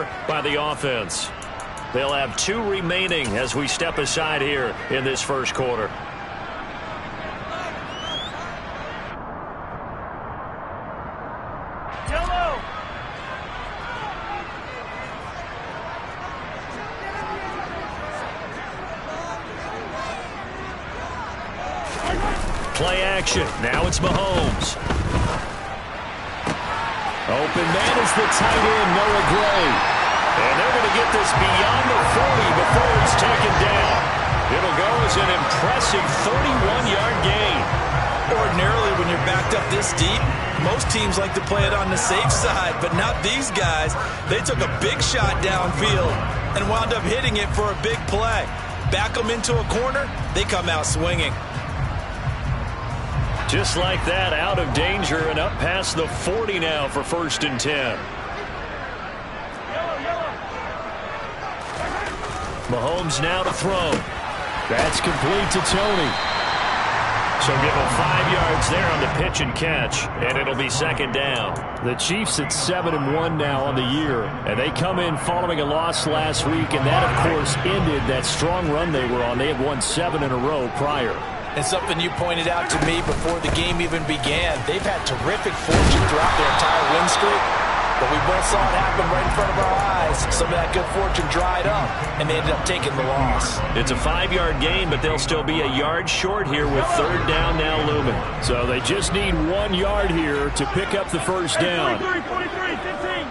there by the offense. They'll have 2 remaining as we step aside here in this first quarter. Play action. Now it's Mahomes. Open man is the tight end, Noah Gray. And they're going to get this beyond the 40 before it's taken down. It'll go as an impressive 31-yard gain. Ordinarily, when you're backed up this deep, most teams like to play it on the safe side, but not these guys. They took a big shot downfield and wound up hitting it for a big play. Back them into a corner, they come out swinging. Just like that, out of danger and up past the 40 now for 1st and 10. Mahomes now to throw. That's complete to Tony. So give him 5 yards there on the pitch and catch, and it'll be 2nd down. The Chiefs at 7-1 now on the year, and they come in following a loss last week, and that, of course, ended that strong run they were on. They had won 7 in a row prior. And something you pointed out to me before the game even began, they've had terrific fortune throughout their entire win streak, but we both saw it happen right in front of our eyes. Some of that good fortune dried up, and they ended up taking the loss. It's a 5-yard gain, but they'll still be a yard short here with 3rd down now looming. So they just need 1 yard here to pick up the 1st down. 43, 15.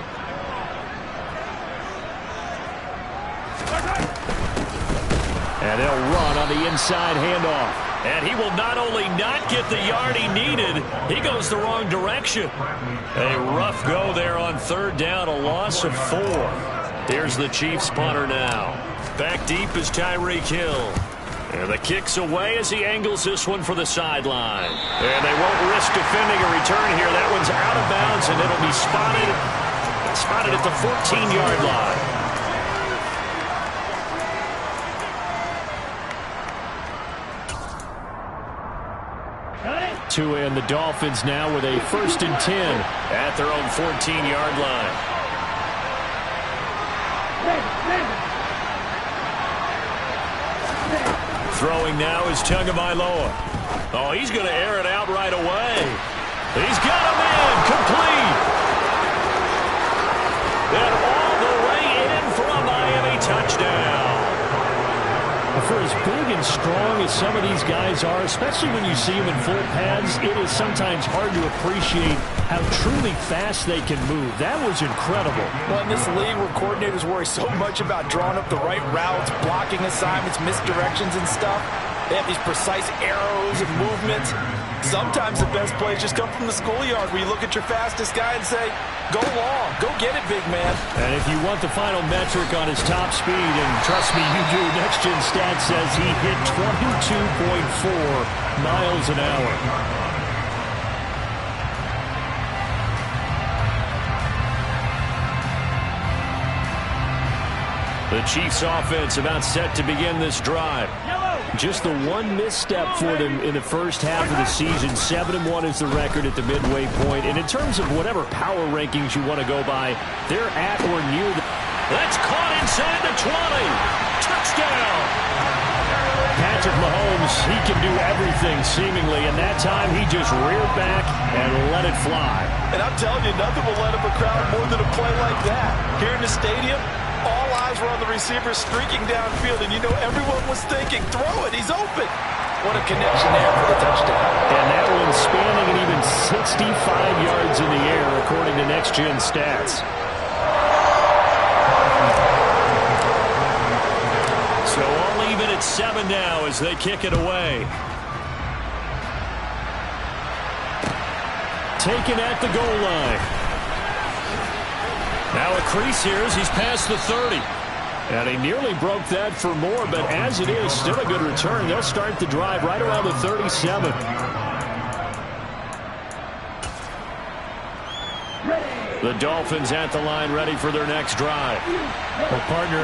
And they'll run on the inside handoff. And he will not only not get the yard he needed, he goes the wrong direction. A rough go there on 3rd down, a loss of 4. Here's the Chiefs punter now. Back deep is Tyreek Hill. And the kick's away as he angles this one for the sideline. And they won't risk defending a return here. That one's out of bounds, and it'll be spotted at the 14-yard line. And the Dolphins now with a 1st and 10 at their own 14-yard line. Throwing now is Tagovailoa. Oh, he's going to air it out right away. He's got him in, complete. And all the way in for a Miami touchdown. For as big and strong as some of these guys are, especially when you see them in full pads, it is sometimes hard to appreciate how truly fast they can move. That was incredible. Well, in this league where coordinators worry so much about drawing up the right routes, blocking assignments, misdirections and stuff, they have these precise arrows and movements. Sometimes the best plays just come from the schoolyard where you look at your fastest guy and say, go long, go get it, big man. And if you want the final metric on his top speed, and trust me, you do, Next Gen Stats says he hit 22.4 miles an hour. The Chiefs offense about set to begin this drive. Just the one misstep for them in the first half of the season. 7-1 is the record at the midway point. And in terms of whatever power rankings you want to go by, they're at or near the... That's caught inside the 20. Touchdown. Patrick Mahomes, he can do everything seemingly. And that time he just reared back and let it fly. And I'm telling you, nothing will let up a crowd more than a play like that. Here in the stadium, all eyes were on the receiver streaking downfield, and you know everyone was thinking, throw it, he's open. What a connection there for the touchdown. And that one spanning an even 65 yards in the air, according to Next Gen Stats. So all even at 7 now as they kick it away. Taken at the goal line. Now a crease here as he's past the 30. And he nearly broke that for more, but as it is, still a good return. They'll start the drive right around the 37. The Dolphins at the line ready for their next drive. Well, partner,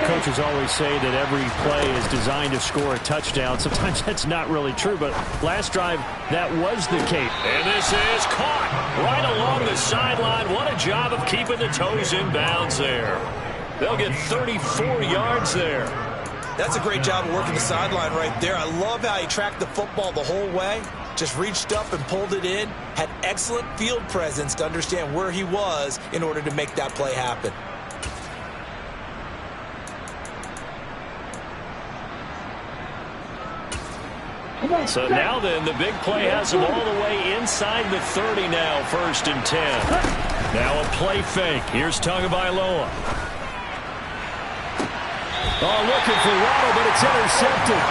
coaches always say that every play is designed to score a touchdown. Sometimes that's not really true, but last drive, that was the case. And this is caught right along the sideline. What a job of keeping the toes in bounds there. They'll get 34 yards there. That's a great job of working the sideline right there. I love how he tracked the football the whole way. Just reached up and pulled it in. Had excellent field presence to understand where he was in order to make that play happen. So now then, the big play has him all the way inside the 30 now, 1st and 10. Now a play fake. Here's Tagovailoa. Oh, looking for Waddle, but it's intercepted.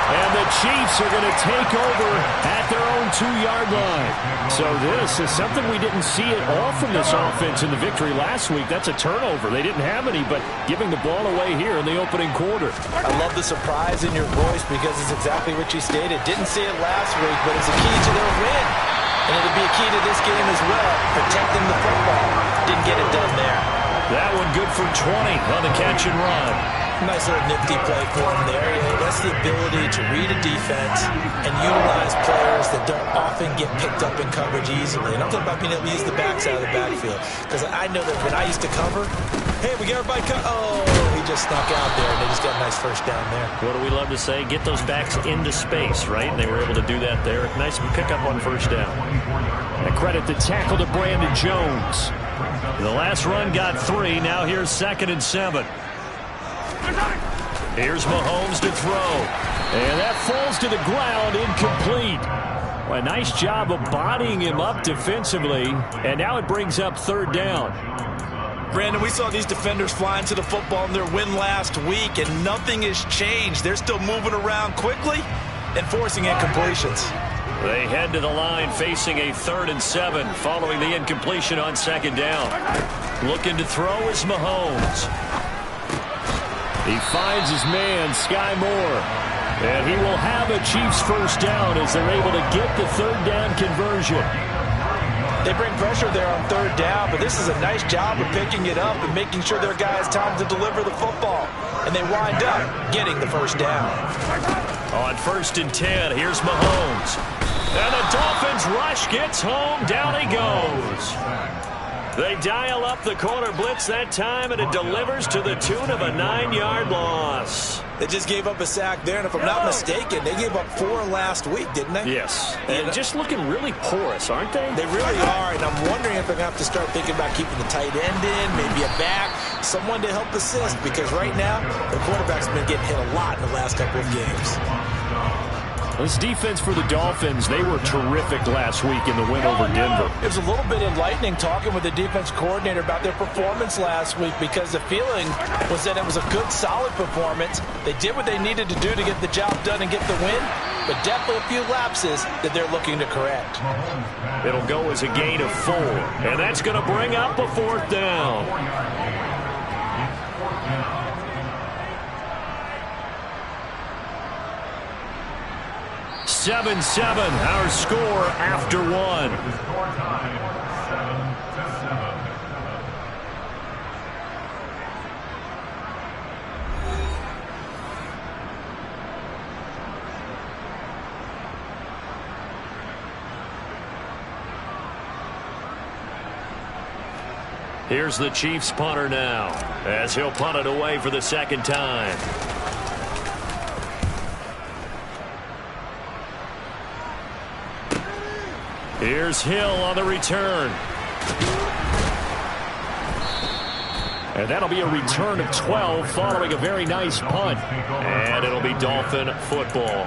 And the Chiefs are going to take over at their own 2-yard line. So this is something we didn't see at all from this offense in the victory last week. That's a turnover. They didn't have any, but giving the ball away here in the opening quarter. I love the surprise in your voice because it's exactly what you stated. Didn't see it last week, but it's a key to their win. And it'll be a key to this game as well, protecting the football. Didn't get it done there. That one good for 20 on the catch and run. Nice little nifty play for him there. That's the ability to read a defense and utilize players that don't often get picked up in coverage easily. And I'm talking about being able to use the backs out of the backfield. Because I know that when I used to cover, hey, we got everybody oh, he just snuck out there, and they just got a nice first down there. What do we love to say? Get those backs into space, right? And they were able to do that there. Nice pickup on first down. And credit the tackle to Brandon Jones. The last run got 3. Now here's 2nd and 7. Here's Mahomes to throw. And that falls to the ground, incomplete. Well, a nice job of bodying him up defensively. And now it brings up 3rd down. Brandon, we saw these defenders flying to the football in their win last week, and nothing has changed. They're still moving around quickly and forcing incompletions. They head to the line facing a 3rd and 7 following the incompletion on 2nd down. Looking to throw is Mahomes. He finds his man, Sky Moore. And he will have a Chiefs first down as they're able to get the 3rd down conversion. They bring pressure there on 3rd down, but this is a nice job of picking it up and making sure their guys time to deliver the football. And they wind up getting the first down. On 1st and 10, here's Mahomes. And the Dolphins rush gets home. Down he goes. They dial up the corner blitz that time, and it delivers to the tune of a 9-yard loss. They just gave up a sack there, and if I'm not mistaken, they gave up 4 last week, didn't they? Yes. And just looking really porous, aren't they? They really are, and I'm wondering if they're going to have to start thinking about keeping the tight end in, maybe a back, someone to help assist, because right now, the quarterback's been getting hit a lot in the last couple of games. This defense for the Dolphins, they were terrific last week in the win over Denver. It was a little bit enlightening talking with the defense coordinator about their performance last week because the feeling was that it was a good, solid performance. They did what they needed to do to get the job done and get the win, but definitely a few lapses that they're looking to correct. It'll go as a gain of 4, and that's going to bring up a 4th down. Seven, our score after 1. Here's the Chiefs punter now, as he'll punt it away for the 2nd time. Here's Hill on the return. And that'll be a return of 12 following a very nice punt. And it'll be Dolphin football.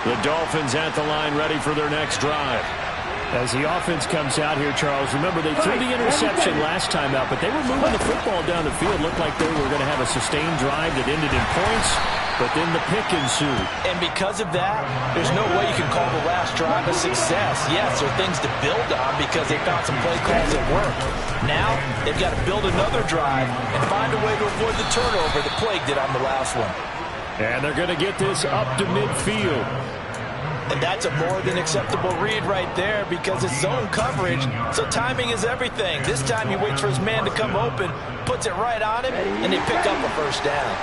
The Dolphins at the line ready for their next drive. As the offense comes out here, Charles, remember they threw the interception last time out, but they were moving the football down the field. Looked like they were going to have a sustained drive that ended in points, but then the pick ensued. And because of that, there's no way you can call the last drive a success. Yes, there are things to build on because they found some play calls that work. Now, they've got to build another drive and find a way to avoid the turnover that plagued it on the last one. And they're going to get this up to midfield. And that's a more than acceptable read right there because it's zone coverage, so timing is everything. This time he waits for his man to come open, puts it right on him, and they pick up a first down.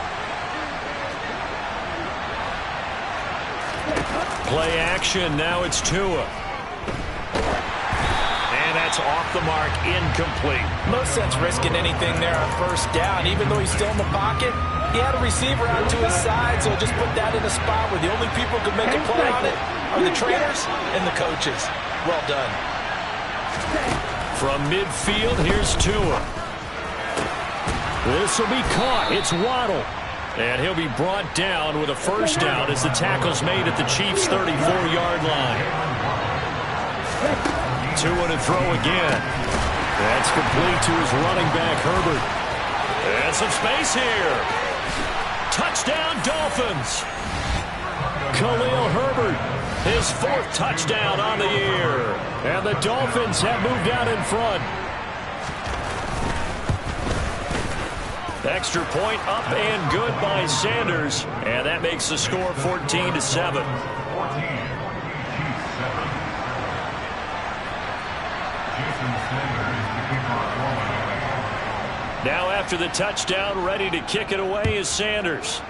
Play action, now it's Tua. And that's off the mark, incomplete. No sense risking anything there on first down, even though he's still in the pocket. He had a receiver out to his side, so just put that in a spot where the only people who can make a play on it are the trainers and the coaches. Well done. From midfield, here's Tua. This will be caught. It's Waddle. And he'll be brought down with a first down as the tackle's made at the Chiefs' 34-yard line. Tua to throw again. That's complete to his running back, Herbert. And some space here. Touchdown, Dolphins. Khalil Herbert. His 4th touchdown on the year. And the Dolphins have moved out in front. Extra point up and good by Sanders. And that makes the score 14-7. Now after the touchdown, ready to kick it away is Sanders.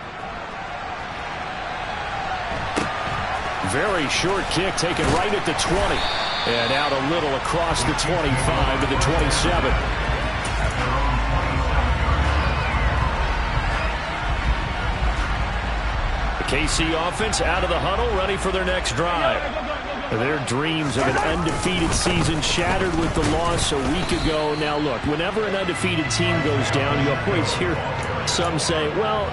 Very short kick taken right at the 20. And out a little across the 25 to the 27. The KC offense out of the huddle, ready for their next drive. Their dreams of an undefeated season shattered with the loss a week ago. Now, look, whenever an undefeated team goes down, you always hear some say, well,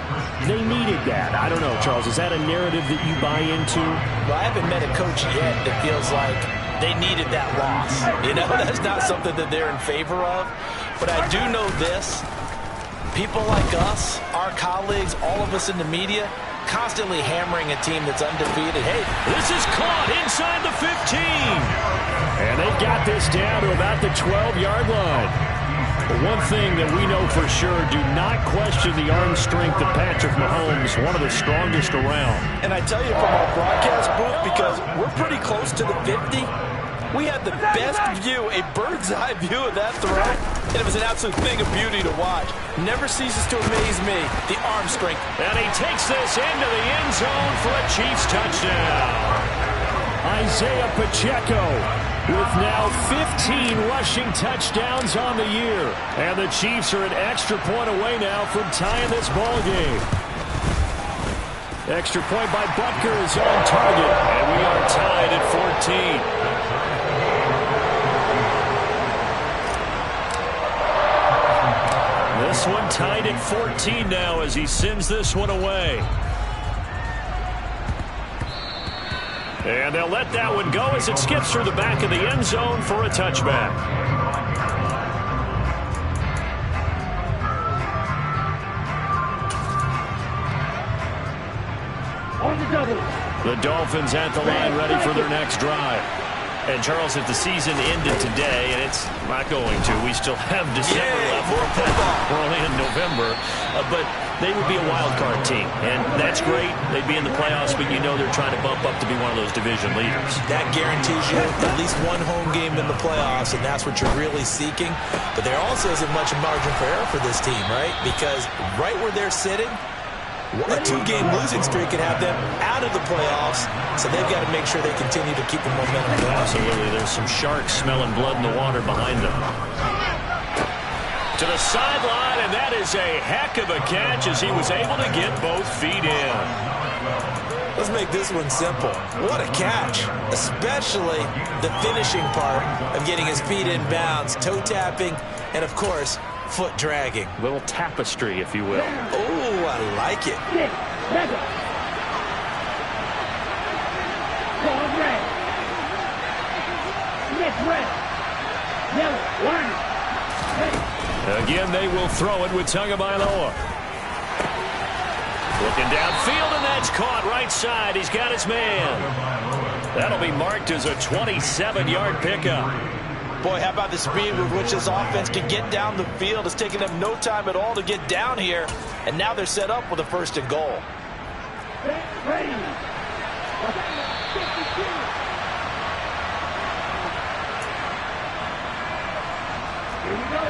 they needed that. I don't know, Charles. Is that a narrative that you buy into? Well, I haven't met a coach yet that feels like they needed that loss. You know, that's not something that they're in favor of. But I do know this. People like us, our colleagues, all of us in the media, constantly hammering a team that's undefeated. Hey, this is caught inside the 15. And they've got this down to about the 12-yard line. But one thing that we know for sure, do not question the arm strength of Patrick Mahomes, one of the strongest around. And I tell you from our broadcast booth, because we're pretty close to the 50, we had the best view, a bird's-eye view of that throw. And it was an absolute thing of beauty to watch. Never ceases to amaze me, the arm strength. And he takes this into the end zone for a Chiefs touchdown. Isaiah Pacheco with now 15 rushing touchdowns on the year. And the Chiefs are an extra point away now from tying this ball game. Extra point by Butker is on target. And we are tied at 14. This one tied at 14 now as he sends this one away. And they'll let that one go as it skips through the back of the end zone for a touchback. The Dolphins at the line ready for their next drive. And, Charles, if the season ended today, and it's not going to, we still have December left. We're only in November. But they would be a wild card team. And that's great. They'd be in the playoffs, but you know they're trying to bump up to be one of those division leaders. That guarantees you at least one home game in the playoffs, and that's what you're really seeking. But there also isn't much margin for error for this team, right? Because right where they're sitting, a 2-game losing streak could have them out of the playoffs, so they've got to make sure they continue to keep the momentum going. Absolutely. There's some sharks smelling blood in the water behind them. To the sideline, and that is a heck of a catch as he was able to get both feet in. Let's make this one simple. What a catch, especially the finishing part of getting his feet in bounds, toe tapping, and, of course, foot dragging. A little tapestry, if you will. Oh, I like it. Again, they will throw it with Tagovailoa. Looking downfield, and that's caught right side. He's got his man. That'll be marked as a 27-yard pickup. Boy, how about the speed with which this offense can get down the field? It's taken them no time at all to get down here, and now they're set up with a 1st and goal. Ready.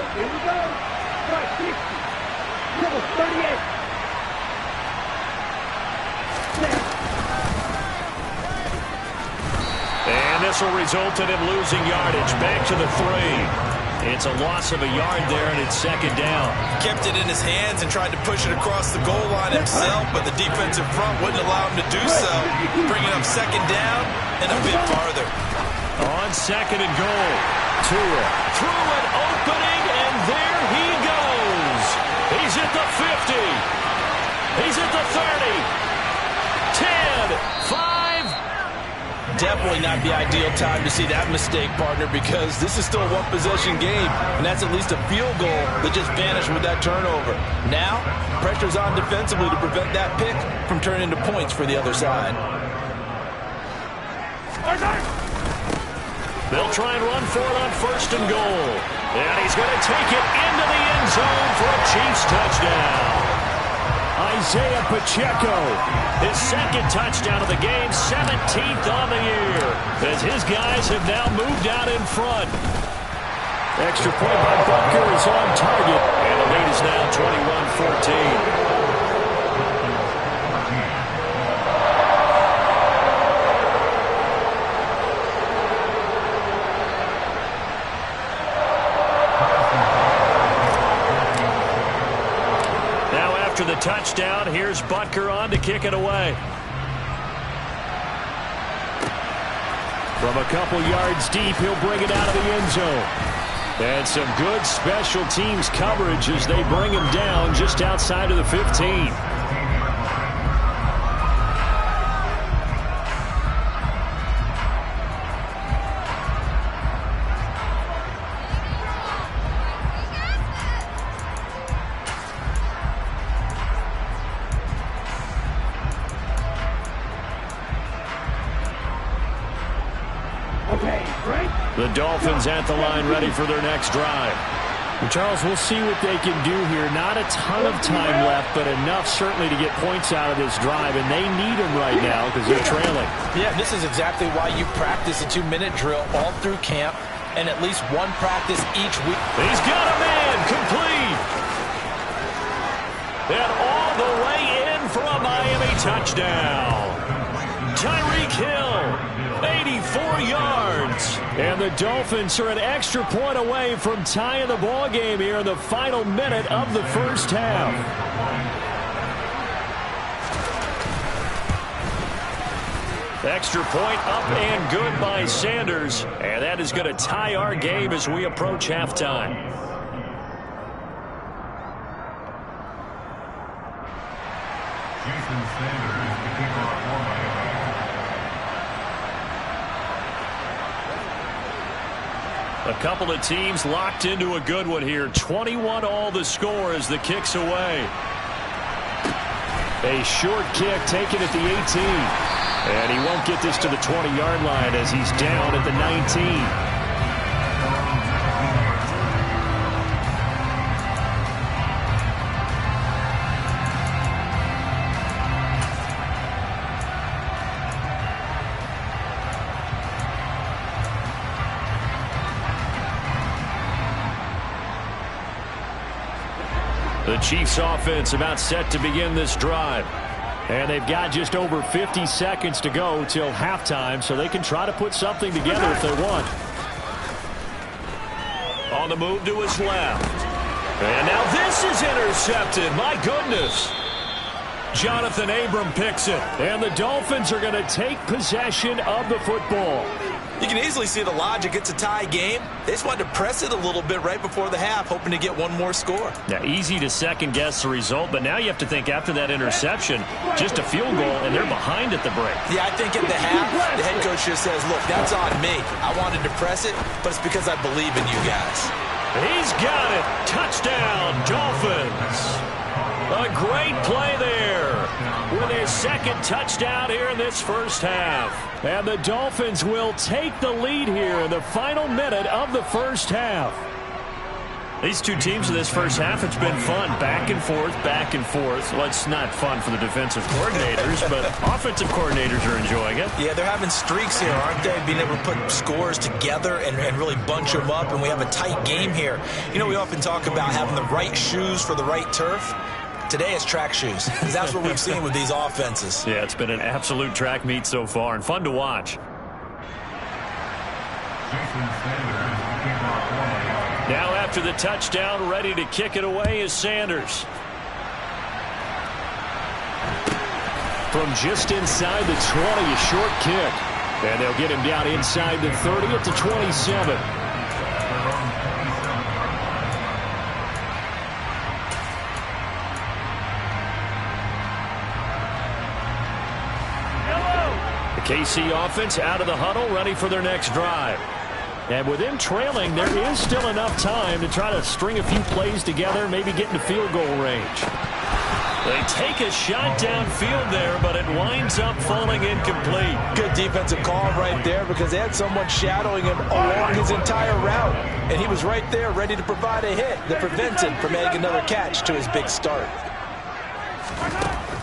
Here we go. Strike 60. Triple 38. And this will result in him losing yardage. Back to the 3. It's a loss of a yard there, and it's second down. Kept it in his hands and tried to push it across the goal line himself, but the defensive front wouldn't allow him to do so. Bringing up second down and a bit farther. On second and goal. Tua through an opening, and there he goes. He's at the 50. He's at the 30. 10, 5. Definitely not the ideal time to see that mistake, partner, because this is still a one-possession game, and that's at least a field goal that just vanished with that turnover. Now, pressure's on defensively to prevent that pick from turning into points for the other side. They'll try and run for it on first and goal. And he's going to take it into the end zone for a Chiefs touchdown. Isaiah Pacheco, his second touchdown of the game, 17th on the year, as his guys have now moved out in front. Extra point by Butker is on target. And the lead is now 21-14. The touchdown. Here's Butker on to kick it away. From a couple yards deep, he'll bring it out of the end zone. And some good special teams coverage as they bring him down just outside of the 15. The Dolphins at the line ready for their next drive. Well, Charles, we'll see what they can do here. Not a ton of time left, but enough certainly to get points out of this drive, and they need them right now because they're trailing. Yeah, this is exactly why you practice a 2-minute drill all through camp and at least one practice each week. He's got a man complete. And all the way in for a Miami touchdown. Tyreek Hill, 84 yards. And the Dolphins are an extra point away from tying the ball game here in the final minute of the first half. Extra point up and good by Sanders. And that is going to tie our game as we approach halftime. A couple of teams locked into a good one here. 21 all the score as the kick's away. A short kick taken at the 18. And he won't get this to the 20-yard line as he's down at the 19. The Chiefs offense about set to begin this drive. And they've got just over 50 seconds to go till halftime, so they can try to put something together if they want. On the move to his left. And now this is intercepted. My goodness. Jonathan Abram picks it. And the Dolphins are going to take possession of the football. You can easily see the logic. It's a tie game. They just wanted to press it a little bit right before the half, hoping to get one more score. Now, easy to second-guess the result, but now you have to think after that interception, just a field goal, and they're behind at the break. Yeah, I think at the half, the head coach just says, look, that's on me. I wanted to press it, but it's because I believe in you guys. He's got it. Touchdown, Dolphins. A great play there with his second touchdown here in this first half. And the Dolphins will take the lead here in the final minute of the first half. These two teams in this first half, it's been fun. Back and forth, back and forth. Well, it's not fun for the defensive coordinators, but offensive coordinators are enjoying it. Yeah, they're having streaks here, aren't they? Being able to put scores together and really bunch them up, and we have a tight game here. You know, we often talk about having the right shoes for the right turf. Today is track shoes, because that's what we've seen with these offenses. Yeah, it's been an absolute track meet so far, and fun to watch. Now after the touchdown, ready to kick it away is Sanders. From just inside the 20, a short kick. And they'll get him down inside the 30 at the 27. The KC offense out of the huddle, ready for their next drive. And with them trailing, there is still enough time to try to string a few plays together, maybe get into field goal range. They take a shot downfield there, but it winds up falling incomplete. Good defensive call right there, because they had someone shadowing him along his entire route. And he was right there ready to provide a hit that prevents him from adding another catch to his big start.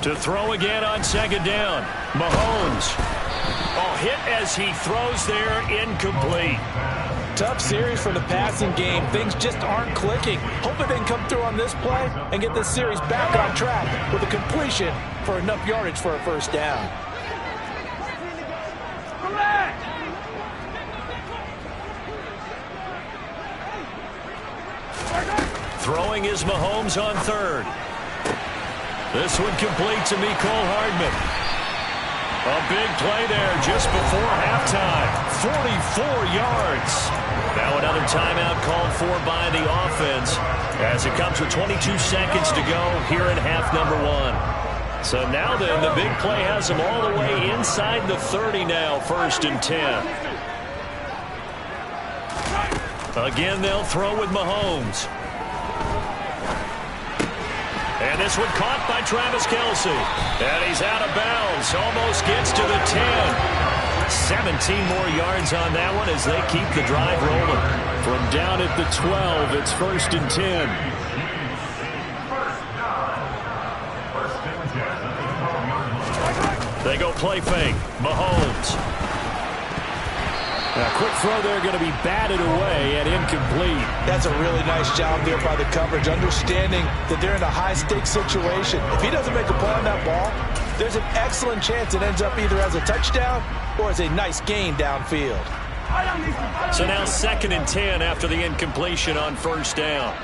To throw again on second down, Mahomes. Oh, hit as he throws there, incomplete. Tough series for the passing game. Things just aren't clicking. Hope it didn't come through on this play and get this series back on track with a completion for enough yardage for a first down. Throwing is Mahomes on third. This one complete to Mecole Hardman. A big play there just before halftime. 44 yards. Now another timeout called for by the offense as it comes with 22 seconds to go here in half number one. So now then, the big play has them all the way inside the 30 now, 1st and 10. Again, they'll throw with Mahomes. And this one caught by Travis Kelce. And he's out of bounds. Almost gets to the 10. 17 more yards on that one as they keep the drive rolling. From down at the 12, it's 1st and 10. They go play fake. Mahomes. A quick throw there going to be batted away and incomplete. That's a really nice job there by the coverage, understanding that they're in a high-stakes situation. If he doesn't make a play on that ball, there's an excellent chance it ends up either as a touchdown or as a nice gain downfield. So now 2nd and 10 after the incompletion on 1st down.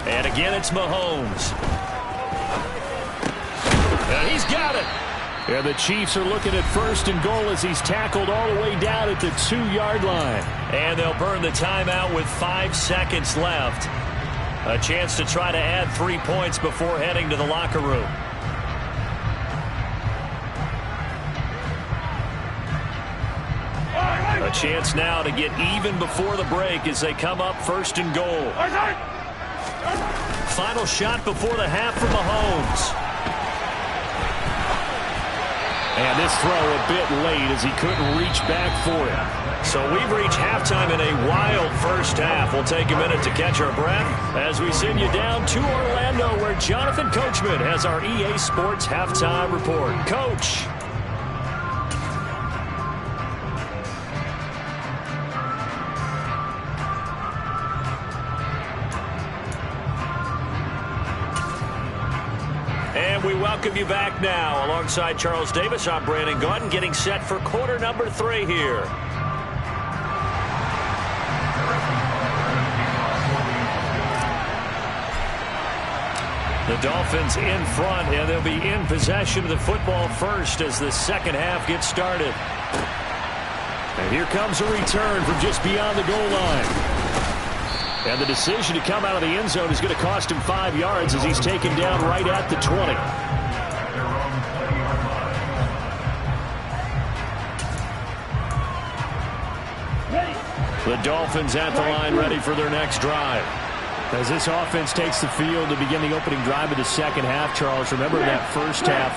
And again, it's Mahomes. And he's got it. And the Chiefs are looking at 1st and goal as he's tackled all the way down at the 2-yard line. And they'll burn the timeout with 5 seconds left. A chance to try to add 3 points before heading to the locker room. A chance now to get even before the break as they come up 1st and goal. Final shot before the half for Mahomes. And this throw a bit late as he couldn't reach back for it. So we've reached halftime in a wild first half. We'll take a minute to catch our breath as we send you down to Orlando, where Jonathan Coachman has our EA Sports halftime report. Coach. And we welcome you back now. Alongside Charles Davis, I'm Brandon Gaudin, getting set for quarter number 3 here. The Dolphins in front, and they'll be in possession of the football first as the second half gets started. And here comes a return from just beyond the goal line. And the decision to come out of the end zone is going to cost him 5 yards as he's taken down right at the 20. The Dolphins at the line ready for their next drive. As this offense takes the field to begin the opening drive of the second half, Charles, remember that first half,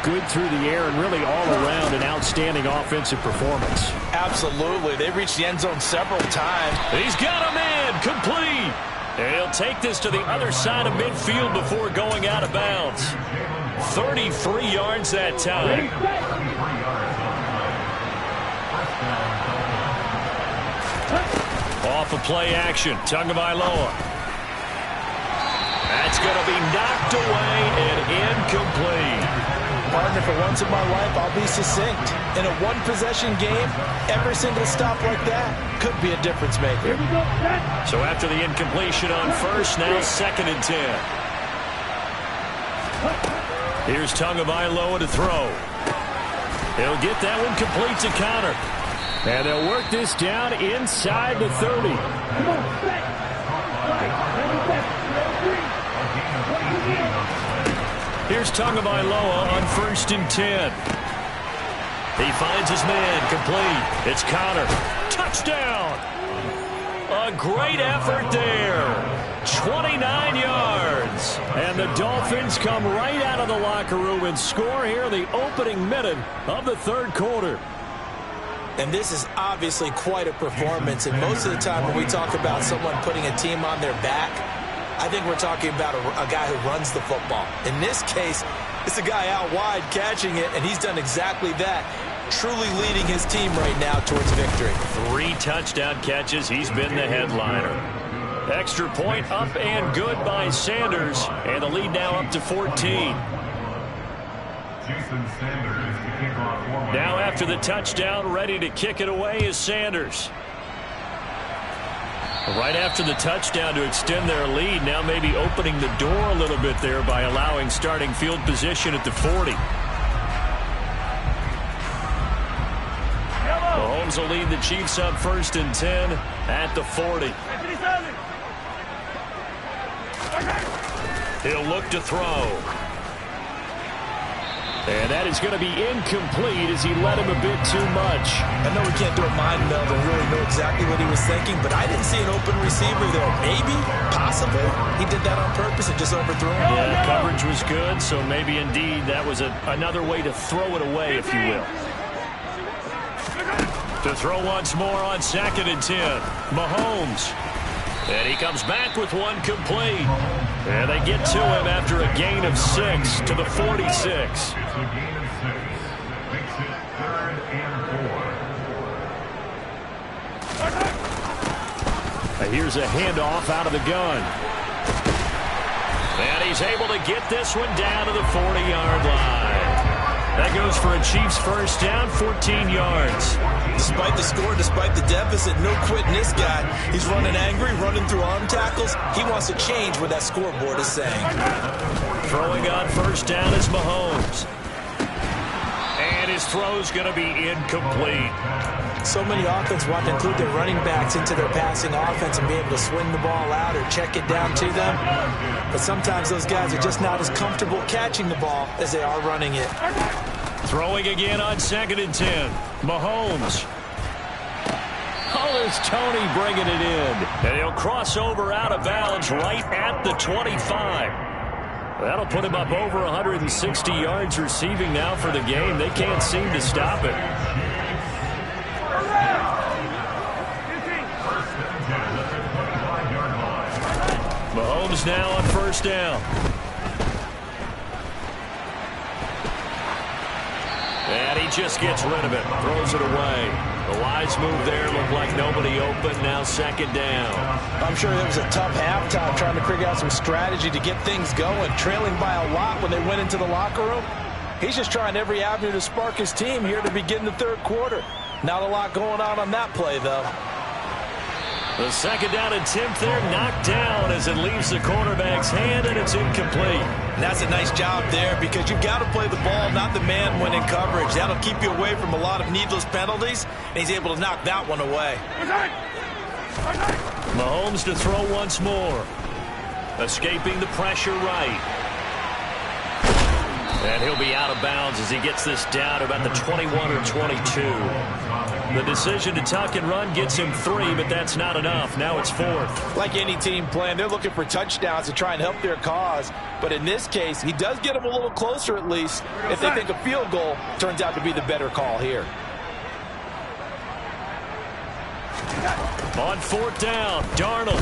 good through the air and really all around an outstanding offensive performance. Absolutely. They reached the end zone several times. He's got him in, complete. And he'll take this to the other side of midfield before going out of bounds. 33 yards that time. Off of play action, Tagovailoa. That's going to be knocked away and incomplete. Partner, for once in my life, I'll be succinct. In a one-possession game, every single stop like that could be a difference maker. So after the incompletion on first, now 2nd and 10. Here's Tagovailoa to throw. He'll get that one complete to counter. And they'll work this down inside the 30. Here's Tagovailoa on 1st and 10. He finds his man, complete. It's Connor. Touchdown! A great effort there. 29 yards. And the Dolphins come right out of the locker room and score here in the opening minute of the third quarter. And this is obviously quite a performance. And most of the time when we talk about someone putting a team on their back, I think we're talking about a guy who runs the football. In this case, it's a guy out wide catching it, and he's done exactly that, truly leading his team right now towards victory. 3 touchdown catches. He's been the headliner. Extra point up and good by Sanders, and the lead now up to 14. Now after the touchdown, ready to kick it away is Sanders. Right after the touchdown to extend their lead, now maybe opening the door a little bit there by allowing starting field position at the 40. Mahomes will lead the Chiefs up 1st and 10 at the 40. He'll look to throw. And that is going to be incomplete as he led him a bit too much. I know we can't do a mind meld and really know exactly what he was thinking, but I didn't see an open receiver there. Maybe, possibly, he did that on purpose and just overthrew him. Yeah, coverage was good, so maybe indeed that was another way to throw it away, if you will. To throw once more on 2nd and 10. Mahomes. And he comes back with one complete. And they get to him after a gain of 6 to the 46. Here's a handoff out of the gun. And he's able to get this one down to the 40-yard line. That goes for a Chiefs first down, 14 yards. Despite the score, despite the deficit, no quitting this guy. He's running angry, running through arm tackles. He wants to change what that scoreboard is saying. Throwing on first down is Mahomes. And his throw's going to be incomplete. So many offenses want to include their running backs into their passing offense and be able to swing the ball out or check it down to them. But sometimes those guys are just not as comfortable catching the ball as they are running it. Throwing again on 2nd and 10. Mahomes. Oh, there's Tony bringing it in. And he'll cross over out of bounds right at the 25. That'll put him up over 160 yards receiving now for the game. They can't seem to stop it. Mahomes now on first down. And he just gets rid of it. Throws it away. The wise move there. Looked like nobody open. Now 2nd down. I'm sure it was a tough halftime trying to figure out some strategy to get things going. Trailing by a lot when they went into the locker room. He's just trying every avenue to spark his team here to begin the third quarter. Not a lot going on that play, though. The 2nd down attempt there knocked down as it leaves the quarterback's hand, and it's incomplete. And that's a nice job there because you've got to play the ball, not the man when in coverage. That'll keep you away from a lot of needless penalties, and he's able to knock that one away. Mahomes to throw once more. Escaping the pressure right. And he'll be out of bounds as he gets this down to about the 21 or 22. The decision to tuck and run gets him 3, but that's not enough. Now it's 4th. Like any team playing, they're looking for touchdowns to try and help their cause. But in this case, he does get them a little closer at least if they think a field goal turns out to be the better call here. On 4th down, Darnold.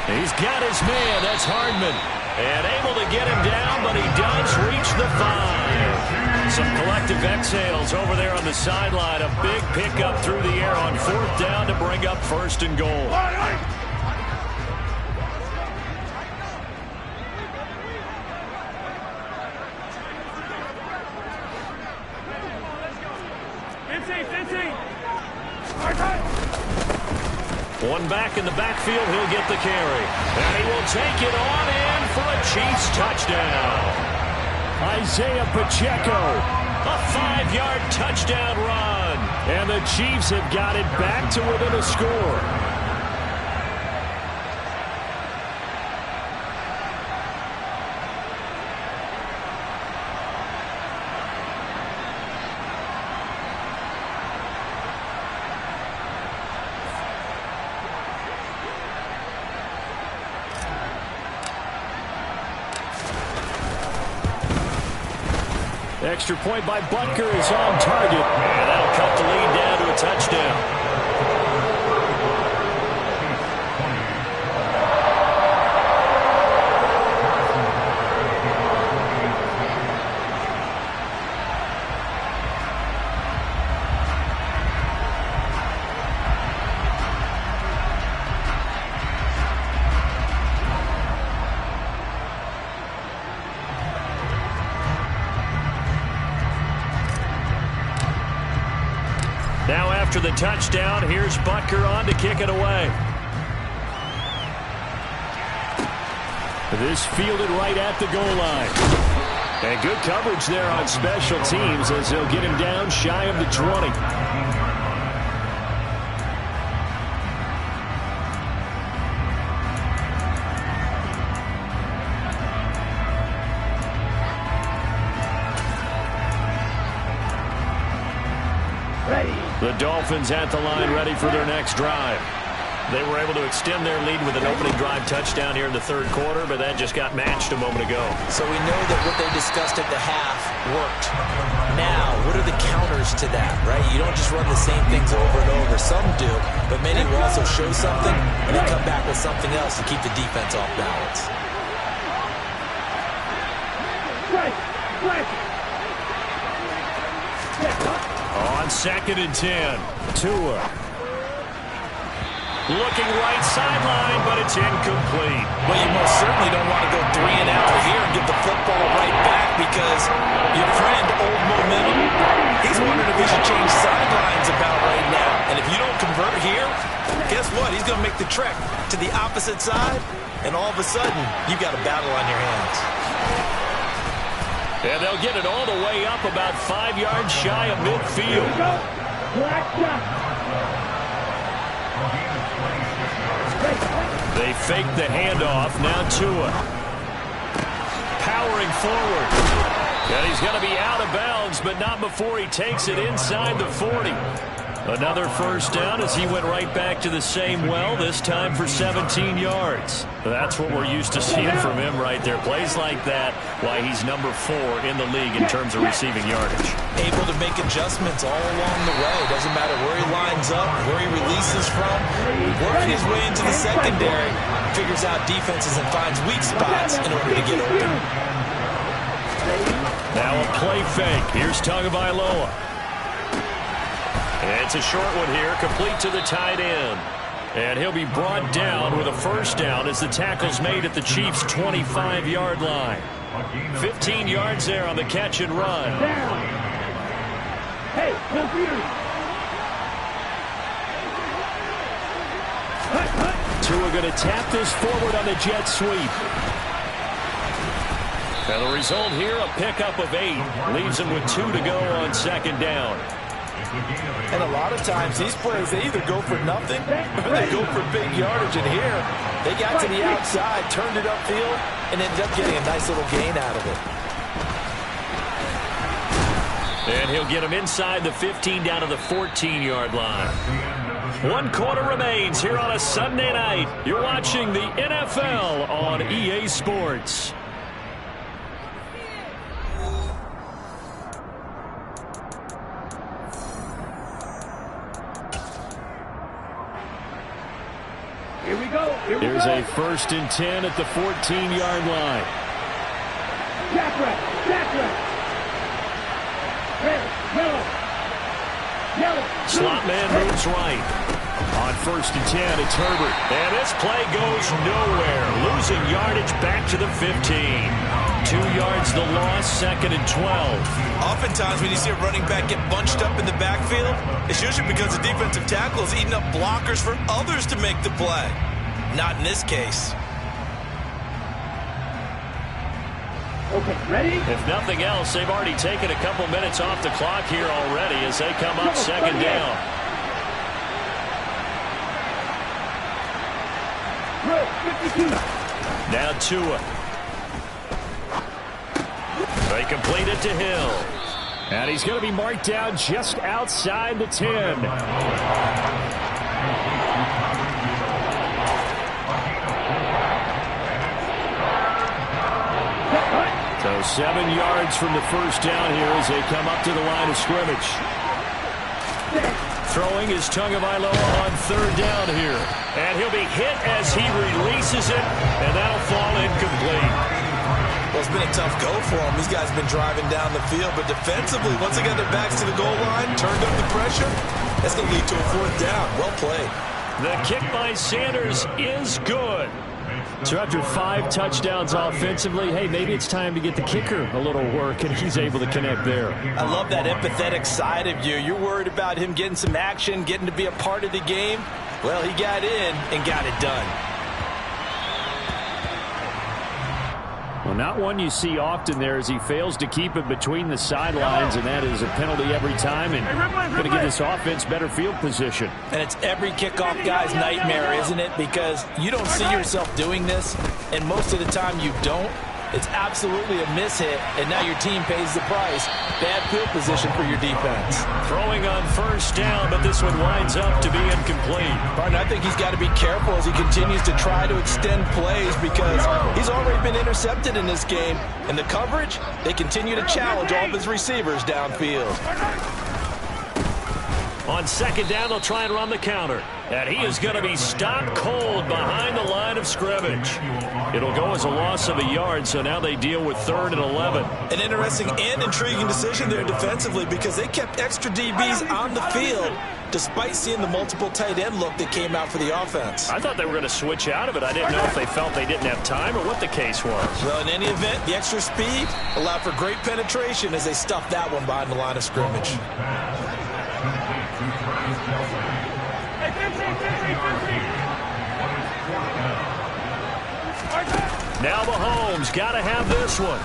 He's got his man. That's Hardman. And able to get him down, but he does reach the 5. Some collective exhales over there on the sideline. A big pickup through the air on 4th down to bring up 1st and goal. One back in the backfield, he'll get the carry. And he will take it on in for a Chiefs touchdown. Isaiah Pacheco. A 5-yard touchdown run. And the Chiefs have got it back to within a score. Extra point by Butker is on target. And that'll cut the lead down to a touchdown. Now after the touchdown, here's Butker on to kick it away. This fielded right at the goal line. And good coverage there on special teams as they'll get him down shy of the 20. The Dolphins at the line ready for their next drive. They were able to extend their lead with an opening drive touchdown here in the 3rd quarter, but that just got matched a moment ago. So we know that what they discussed at the half worked. Now, what are the counters to that, right? You don't just run the same things over and over. Some do, but many will also show something and then come back with something else to keep the defense off balance. On 2nd and 10, Tua. Looking right sideline, but it's incomplete. Well, you most certainly don't want to go 3 and out here and get the football right back because your friend, Old Momentum, he's wondering if he should change sidelines about right now. And if you don't convert here, guess what? He's going to make the trek to the opposite side, and all of a sudden, you've got a battle on your hands. And they'll get it all the way up about 5 yards shy of midfield. They fake the handoff. Now Tua. Powering forward. And he's going to be out of bounds, but not before he takes it inside the 40. Another 1st down as he went right back to the same well, this time for 17 yards. That's what we're used to seeing from him right there. Plays like that, why he's number 4 in the league in terms of receiving yardage. Able to make adjustments all along the way. Doesn't matter where he lines up, where he releases from. Working his way into the secondary, figures out defenses and finds weak spots in order to get open. Now a play fake. Here's Tagovailoa. It's a short one here, complete to the tight end. And he'll be brought down with a 1st down as the tackle's made at the Chiefs' 25-yard line. 15 yards there on the catch and run. Hey, Tua going to tap this forward on the jet sweep. And the result here, a pickup of 8. Leaves him with 2 to go on 2nd down. And a lot of times these plays, they either go for nothing or they go for big yardage. And here, they got to the outside, turned it upfield, and ended up getting a nice little gain out of it. And he'll get him inside the 15 down to the 14-yard line. 1 quarter remains here on a Sunday night. You're watching the NFL on EA Sports. Here we go. Here's a 1st and 10 at the 14-yard line. Jack right. Red, yellow. Slot man moves right. On 1st and 10, it's Herbert. And this play goes nowhere. Losing yardage back to the 15. 2 yards the loss, 2nd and 12. Oftentimes when you see a running back get bunched up in the backfield, it's usually because the defensive tackle is eating up blockers for others to make the play. Not in this case. Okay, ready? If nothing else, they've already taken a couple minutes off the clock here already as they come up 2nd down. Good, 52. Now Tua. They complete it to Hill. And he's going to be marked down just outside the 10. So 7 yards from the 1st down here as they come up to the line of scrimmage. Throwing is Tagovailoa on 3rd down here. And he'll be hit as he releases it, and that'll fall incomplete. Well, it's been a tough go for him. These guys have been driving down the field, but defensively, once they got their backs to the goal line, turned up the pressure, that's going to lead to a 4th down. Well played. The kick by Sanders is good. So after 5 touchdowns offensively, hey, maybe it's time to get the kicker a little work, and he's able to connect there. I love that empathetic side of you. You're worried about him getting some action, getting to be a part of the game. Well, he got in and got it done. Well, not one you see often there as he fails to keep it between the sidelines, and that is a penalty every time, and going to give this offense better field position. And it's every kickoff guy's nightmare, isn't it? Because you don't see yourself doing this, and most of the time you don't. It's absolutely a mishit, and now your team pays the price. Bad field position for your defense. Throwing on 1st down, but this one winds up to be incomplete. Barton, I think he's got to be careful as he continues to try to extend plays because he's already been intercepted in this game. And the coverage, they continue to challenge all of his receivers downfield. On 2nd down, they'll try and run the counter. And he is going to be stopped cold behind the line of scrimmage. It'll go as a loss of a yard, so now they deal with 3rd and 11. An interesting and intriguing decision there defensively because they kept extra DBs on the field despite seeing the multiple tight end look that came out for the offense. I thought they were going to switch out of it. I didn't know if they felt they didn't have time or what the case was. Well, in any event, the extra speed allowed for great penetration as they stuffed that one behind the line of scrimmage. Now Mahomes got to have this one.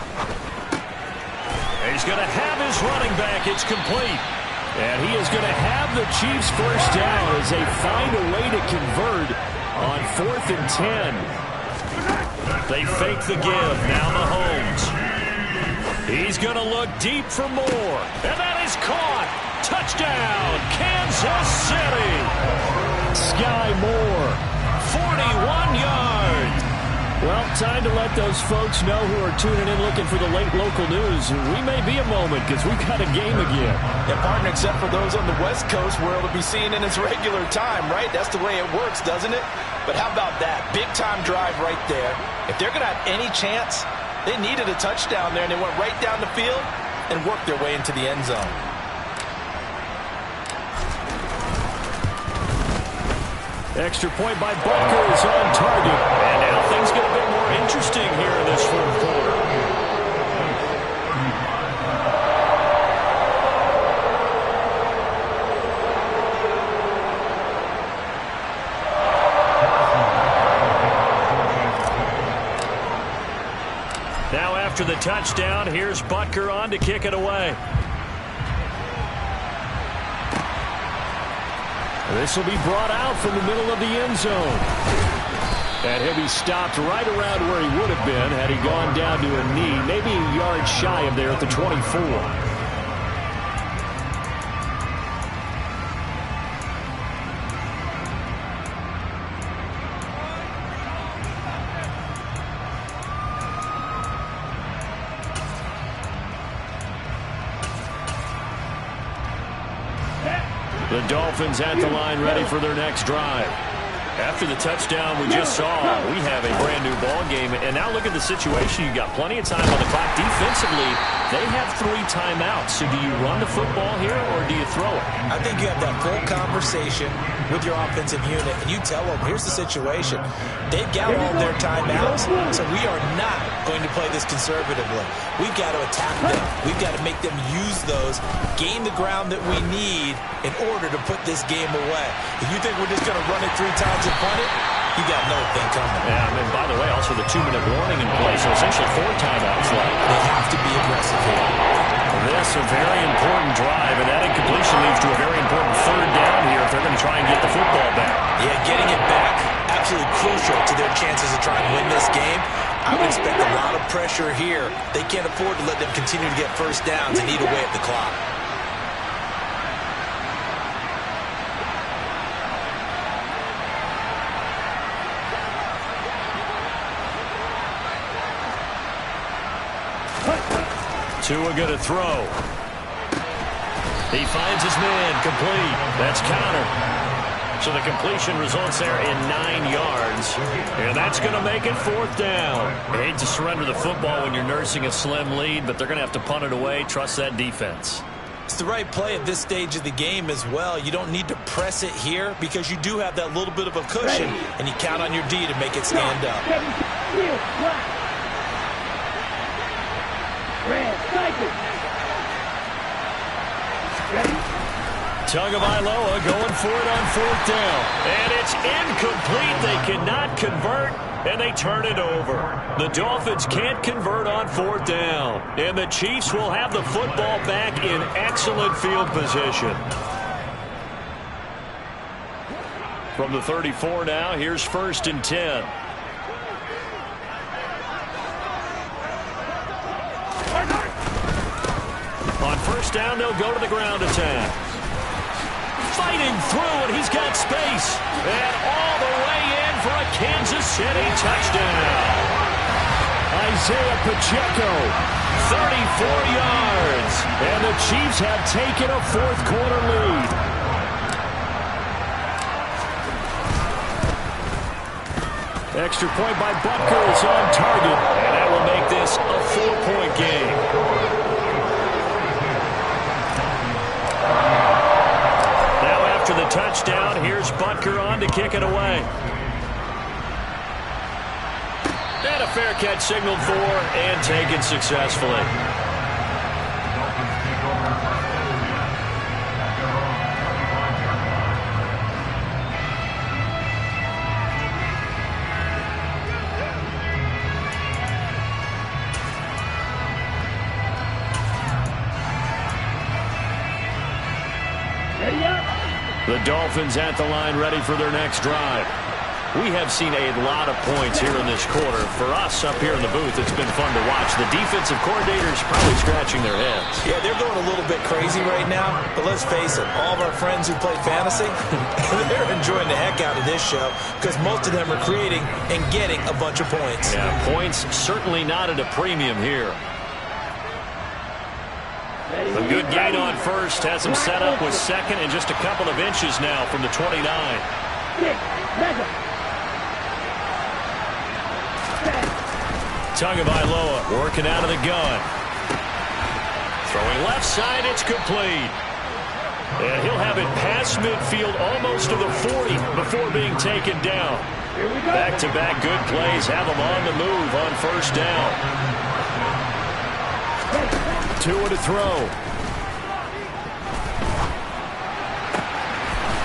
He's going to have his running back. It's complete. And he is going to have the Chiefs' 1st down as they find a way to convert on 4th and 10. They fake the give. Now Mahomes. He's going to look deep for more. And that is caught. Touchdown, Kansas City. Sky Moore. 41 yards. Well, time to let those folks know who are tuning in looking for the late local news. We may be a moment because we've got a game again. Yeah, partner, except for those on the West Coast where it'll be seen in its regular time, right? That's the way it works, doesn't it? But how about that? Big-time drive right there. If they're going to have any chance, they needed a touchdown there, and they went right down the field and worked their way into the end zone. Extra point by Butker is on target. And now things get a bit more interesting here in this 4th quarter. Now after the touchdown, here's Butker on to kick it away. This will be brought out from the middle of the end zone. And he'll be stopped right around where he would have been had he gone down to a knee, maybe a yard shy of there at the 24. The Dolphins at the line ready for their next drive. After the touchdown we just saw, we have a brand-new ball game. And now look at the situation. You've got plenty of time on the clock. Defensively, they have 3 timeouts. So do you run the football here or do you throw it? I think you have that full conversation with your offensive unit, and you tell them, here's the situation. They've got all their timeouts, so we are not going to play this conservatively. We've got to attack them. We've got to make them use those, gain the ground that we need in order to put this game away. If you think we're just going to run it 3 times and punt it, you got another thing coming. Yeah, and by the way, also the 2-minute warning in place, so essentially 4 timeouts left. They have to be aggressive here. This a very important drive, and that incompletion leads to a very important 3rd down here if they're going to try and get the football back. Yeah, getting it back, absolutely crucial to their chances of trying to win this game. I would expect a lot of pressure here. They can't afford to let them continue to get first downs and eat away at the clock. Tua going to throw. He finds his man, complete. That's counter. So the completion results there in 9 yards. And that's going to make it 4th down. I hate to surrender the football when you're nursing a slim lead, but they're going to have to punt it away. Trust that defense. It's the right play at this stage of the game as well. You don't need to press it here because you do have that little bit of a cushion, and you count on your D to make it stand up. Tagovailoa going for it on 4th down. And it's incomplete. They cannot convert, and they turn it over. The Dolphins can't convert on 4th down. And the Chiefs will have the football back in excellent field position. From the 34 now, here's 1st and 10. On 1st down, they'll go to the ground attack. Fighting through, and he's got space. And all the way in for a Kansas City touchdown. Isaiah Pacheco, 34 yards. and the Chiefs have taken a 4th quarter lead. Extra point by Butker is on target. And that will make this a 4-point game. After the touchdown, here's Butker on to kick it away. And a fair catch signaled for and taken successfully. The Dolphins at the line ready for their next drive. We have seen a lot of points here in this quarter. For us up here in the booth, it's been fun to watch. The defensive coordinators probably scratching their heads. Yeah, they're going a little bit crazy right now, but let's face it, all of our friends who play fantasy, they're enjoying the heck out of this show because most of them are creating and getting a bunch of points. Yeah, points certainly not at a premium here. A good gain on 1st has him set up with 2nd and just a couple of inches now from the 29. Tagovailoa working out of the gun. Throwing left side, it's complete. And he'll have it past midfield almost to the 40 before being taken down. Back-to-back good plays have him on the move on 1st down. Tua to throw.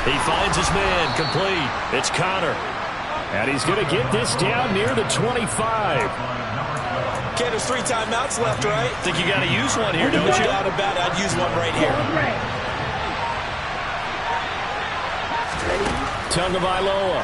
He finds his man, complete. It's Connor. And he's going to get this down near the 25. Okay, there's 3 timeouts left, right? Think you got to use one here, don't No you? doubt about it. I'd use one right here. Tagovailoa.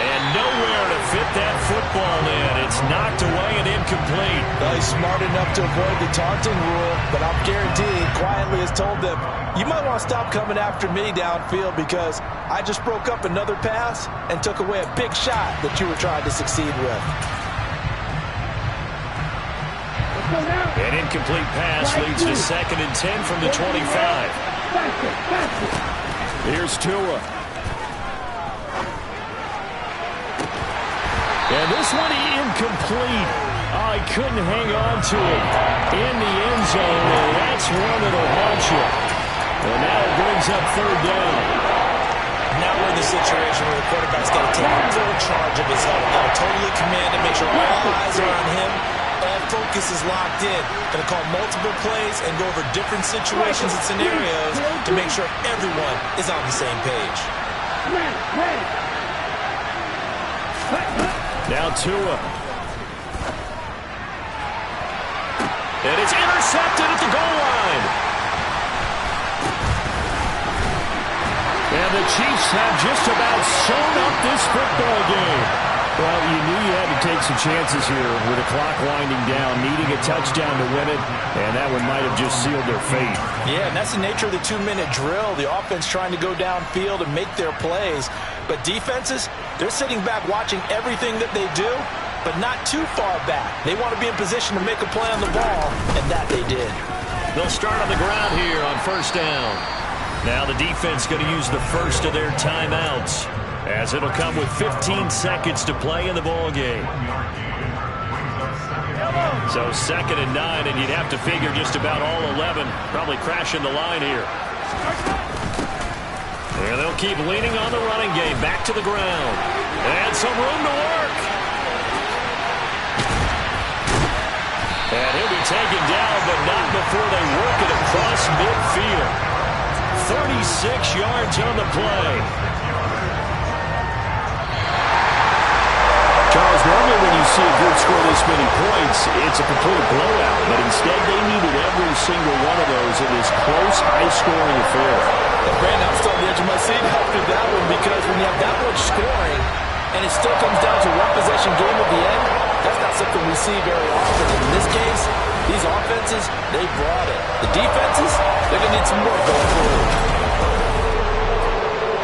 And nowhere to fit that football in. It's knocked away and incomplete. Well, he's smart enough to avoid the taunting rule, but I'm guaranteeing quietly has told them, you might want to stop coming after me downfield because I just broke up another pass and took away a big shot that you were trying to succeed with. An incomplete pass leads to 2nd and 10 from the 25. Here's Tua. And this one incomplete. Oh, he couldn't hang on to it in the end zone, and that's one that'll haunt you. And now it brings up 3rd down. Now we're in the situation where the quarterback's got to take full charge of his health. Got to totally command it, make sure all eyes are on him. All focus is locked in. Going to call multiple plays and go over different situations and scenarios to make sure everyone is on the same page. Now Tua. And it's intercepted at the goal line. And the Chiefs have just about sewn up this football game. Well, you knew you had to take some chances here with the clock winding down, needing a touchdown to win it, and that one might have just sealed their fate. Yeah, and that's the nature of the 2-minute drill. The offense trying to go downfield and make their plays. But defenses, they're sitting back watching everything that they do, but not too far back. They want to be in position to make a play on the ball, and that they did. They'll start on the ground here on 1st down. Now the defense going to use the first of their timeouts, as it'll come with 15 seconds to play in the ball game. So 2nd and 9, and you'd have to figure just about all 11 probably crashing the line here. And they'll keep leaning on the running game. Back to the ground. And some room to work. And he'll be taken down, but not before they work it across midfield. 36 yards on the play. Charles, normally when you see a group score this many points, it's a complete blowout. But instead, they needed every single one of those in this close, high-scoring affair. Brandon, I'm still on the edge of my seat after that one, because when you have that much scoring and it still comes down to one possession game at the end, that's not something we see very often. And in this case, these offenses, they brought it. The defenses, they're going to need some work going forward.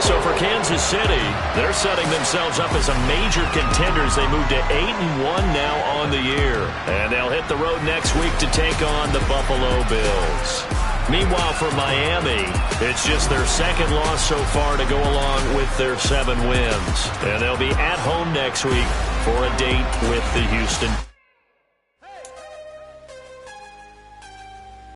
So for Kansas City, they're setting themselves up as a major contender as they move to 8-1 now on the year. And they'll hit the road next week to take on the Buffalo Bills. Meanwhile, for Miami, it's just their 2nd loss so far to go along with their 7 wins. And they'll be at home next week for a date with the Houston